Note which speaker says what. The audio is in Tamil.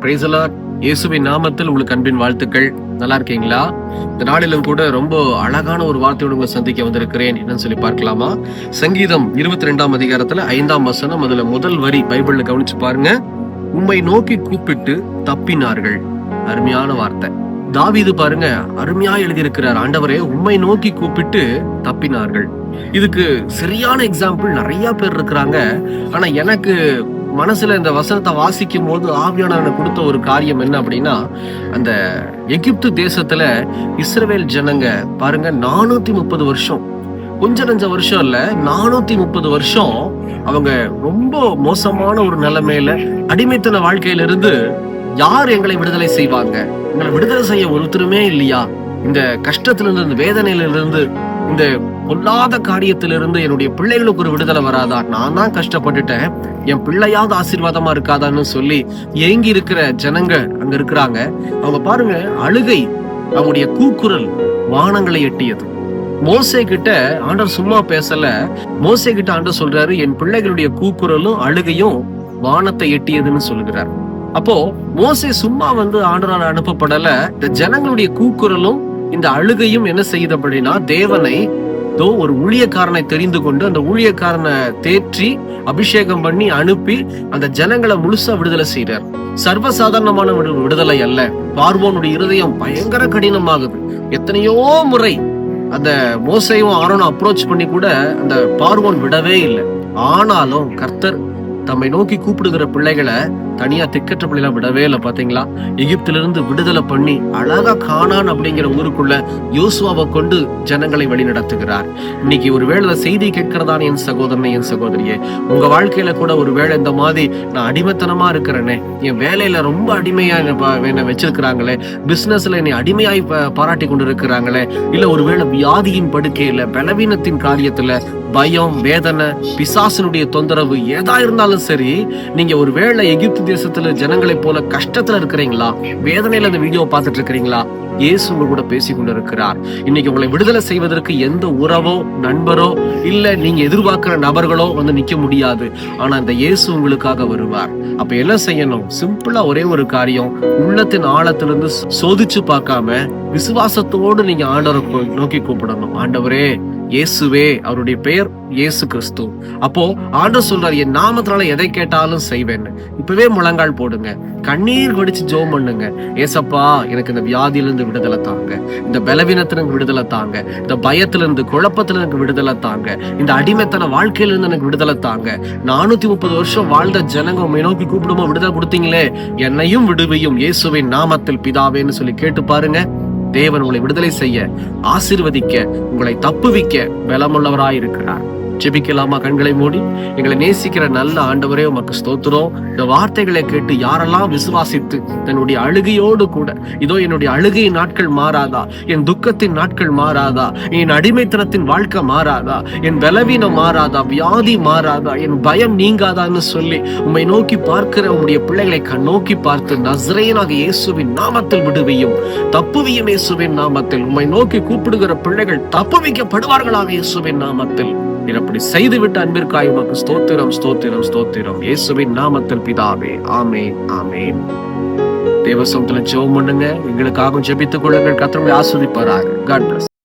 Speaker 1: Praise the Lord. இயேசுவின் நாமத்தில் உங்களுக்கு அன்பின் வாழ்த்துக்கள். நல்லா இருக்கீங்களா? இந்த நாளிலும் கூட ரொம்ப அழகான ஒரு வார்த்தையோடு உங்களை சந்திக்க வந்திருக்கிறேன். என்னன்னு சொல்லி பார்க்கலாமா? சங்கீதம் 22ஆம் அதிகாரத்துல 5ஆம் வசனம், அதுல முதல் வரி பைபிள்ல கவனிச்சு பாருங்க. உம்மை நோக்கி கூப்பிட்டு தப்பினார்கள். அருமையான வார்த்தை. தாவீது பாருங்க அருமையா எழுதியிருக்கிறார். ஆண்டவரே, உம்மை நோக்கி கூப்பிட்டு தப்பினார்கள். இதுக்கு சரியான எக்ஸாம்பிள் நிறைய பேர் இருக்கிறாங்க. ஆனா எனக்கு மனசுல இந்த வசனத்தை வாசிக்கும் போது ஆவியானவன் கொடுத்த ஒரு காரியம் என்ன அப்படின்னா, அந்த எகிப்து தேசத்துல இஸ்ரவேல் ஜனங்க பாருங்க 430 வருஷம், கொஞ்ச நஞ்ச வருஷம் இல்ல, 430 வருஷம் அவங்க ரொம்ப மோசமான ஒரு நிலைமையில அடிமைத்தன வாழ்க்கையில இருந்து யார் எங்களை விடுதலை செய்வாங்க? எங்களை விடுதலை செய்ய ஒருத்தருமே இல்லையா? இந்த கஷ்டத்திலிருந்து, இந்த வேதனையிலிருந்து, இந்த பொல்லாத காரியத்திலிருந்து என்னுடைய பிள்ளைகளுக்கு ஒரு விடுதலை வராதா? நான் தான் கஷ்டப்பட்டுட்டேன், என் பிள்ளையாவது ஆசீர்வாதமா இருக்காதான்னு சொல்லி ஏங்கி இருக்கிற ஜனங்க அங்க இருக்கிறாங்க. அவங்க பாருங்க அழுகை, அவங்களுடைய கூக்குரல் வானங்களை எட்டியது. மோசே கிட்ட ஆண்டவர் சும்மா பேசல. மோசே கிட்ட ஆண்டவர் சொல்றாரு, என் பிள்ளைகளுடைய கூக்குரலும் அழுகையும் வானத்தை எட்டியதுன்னு சொல்லுகிறார். அப்போ மோசே சும்மா ஆண்டவரால் அனுப்பப்படல. இந்த ஜனங்களுடைய கூக்குரலும் இந்த அழுகையும் என்ன செய்யுது அப்படின்னா, தேவனை ஒரு ஊழியக்காரனை தெரிந்து கொண்டு அந்த ஊழியக்காரனை தேற்றி அபிஷேகம் பண்ணி அனுப்பி அந்த ஜனங்களை முழுசா விடுதலை செய்றார். சர்வசாதாரணமான விடுதலை அல்ல. பார்வோனுடைய இருதயம் பயங்கர கடினமாகுது. எத்தனையோ முறை அந்த மோசையும் ஆரோனும் அப்ரோச் பண்ணி கூட அந்த பார்வோன் விடவே இல்லை. ஆனாலும் கர்த்தர் தம்மை நோக்கி கூப்பிடுகிற பிள்ளைகளை தனியா திக்கற்ற பிள்ளைகளை விடவே இல்லை. பாத்தீங்களா? எகிப்திலிருந்து விடுதலை பண்ணி அழகா கானான் அப்படிங்கிற ஊருக்குள்ள யோசுவாவை கொண்டு ஜனங்களை வழி நடத்துகிறார். இன்னைக்கு ஒருவேளை செய்தி கேட்கிறதான என் சகோதரனை, என் சகோதரியே, உங்க வாழ்க்கையில கூட ஒருவேளை இந்த மாதிரி நான் அடிமைத்தனமா இருக்கிறேனே, என் வேலையில ரொம்ப அடிமையா என்ன வச்சிருக்கிறாங்களே, பிசினஸ்ல என்னை அடிமையாய் பாராட்டி கொண்டு இருக்கிறாங்களே, இல்ல ஒருவேளை வியாதியின் படுக்கையில, பலவீனத்தின் காரியத்துல, பயம், வேதனை, பிசாசனுடைய தொந்தரவு ஏதா இருந்தாலும் சரி, நீங்க ஒரு வேளை எகிப்து தேசத்துல ஜனங்களை போல கஷ்டத்துல இருக்கிறீங்களா, வேதனையில அந்த வீடியோ பார்த்துட்டு இருக்கிறீங்களா, இயேசு உங்க கூட பேசிக்கொண்டு இருக்கிறார். இன்னைக்கு உங்களை விடுதலை செய்வதற்கு எந்த உறவோ, நண்பரோ, இல்ல நீங்க எதிர்பார்க்கிற நபர்களோ நிக்க முடியாது. ஆனா இந்த இயேசு உங்களுக்காக வருவார். அப்ப என்ன செய்யணும்? சிம்பிளா ஒரே ஒரு காரியம், உள்ளத்தின் ஆழத்திலிருந்து சோதிச்சு பார்க்காம விசுவாசத்தோடு நீங்க ஆண்டவரை நோக்கி கூப்பிடணும். ஆண்டவரே, இயேசுவே, அவருடைய பெயர் இயேசு கிறிஸ்து. அப்போ ஆண்டவர் சொல்றாரு, என் நாமத்தினால எதை கேட்டாலும் செய்வேன்னு. இப்பவே முழங்கால் போடுங்க, கண்ணீர் வடிச்சு ஜெபம் பண்ணுங்க. ஏசப்பா, எனக்கு இந்த வியாதியிலிருந்து விடுதலை தாங்க, இந்த பலவீனத்திலிருந்து விடுதலை தாங்க, இந்த பயத்திலிருந்து, குழப்பத்திலிருந்து எனக்கு விடுதலை தாங்க, இந்த அடிமைத்தன வாழ்க்கையிலிருந்து எனக்கு விடுதலை தாங்க. 430 வருஷம் வாழ்ந்த ஜனங்க உண்மை நோக்கி கூப்பிடுமா விடுதலை கொடுத்தீங்களே, என்னையும் விடுவியும் இயேசுவின் நாமத்தில் பிதாவேன்னு சொல்லி கேட்டு பாருங்க. தேவன் உங்களை விடுதலை செய்ய, ஆசீர்வதிக்க, உங்களை தப்புவிக்க பலமுள்ளவராயிருக்கிறார். ஜெபிக்கலாமா? கண்களை மூடி. எங்களை நேசிக்கிற நல்ல ஆண்டவரே, உமக்கு ஸ்தோத்திரம். இந்த வார்த்தைகளை கேட்டு யாரெல்லாம் விசுவாசித்து தன்னுடைய அழுகையோடு கூட, இதோ என்னுடைய அழுகை நாட்கள் மாறாதா, என் துக்கத்தின் நாட்கள் மாறாதா, என் அடிமைத்தனத்தின் வாழ்க்கை மாறாதா, என் பலவீனம் மாறாதா, வியாதி மாறாதா, என் பயம் நீங்காதான்னு சொல்லி உம்மை நோக்கி பார்க்கிற உம்முடைய பிள்ளைகளை நோக்கி பார்த்து, நசரேயனாக இயேசுவின் நாமத்தில் விடுவியும், தப்புவியும் இயேசுவின் நாமத்தில். உம்மை நோக்கி கூப்பிடுகிற பிள்ளைகள் தப்புவிக்கப்படுவார்களாக இயேசுவின் நாமத்தில். அப்படி செய்துவிட்டு அன்பிற்காய் உமக்கு ஸ்தோத்திரம், ஸ்தோத்திரம், ஸ்தோத்திரம். இயேசுவின் நாமத்தில் பிதாவே, ஆமென், ஆமென். தேவசமத்துல ஜெபம் பண்ணுங்க. எங்களுக்காக ஜெபித்துக் கொள்ளுங்கள். கர்த்தர் உங்களை ஆசீர்வதிப்பாராக. God bless.